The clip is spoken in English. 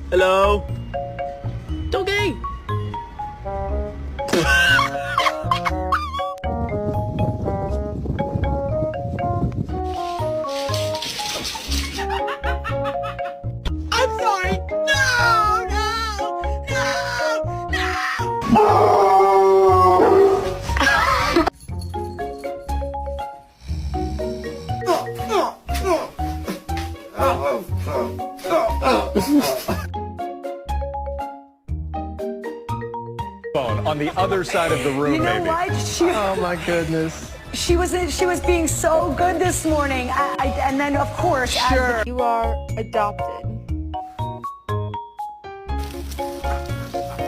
Hello? Doggy! I'm sorry! No! No! No! No! On the other side of the room, You know maybe. what? Oh my goodness. She was being so good this morning. And then, of course, Sure. You are adopted.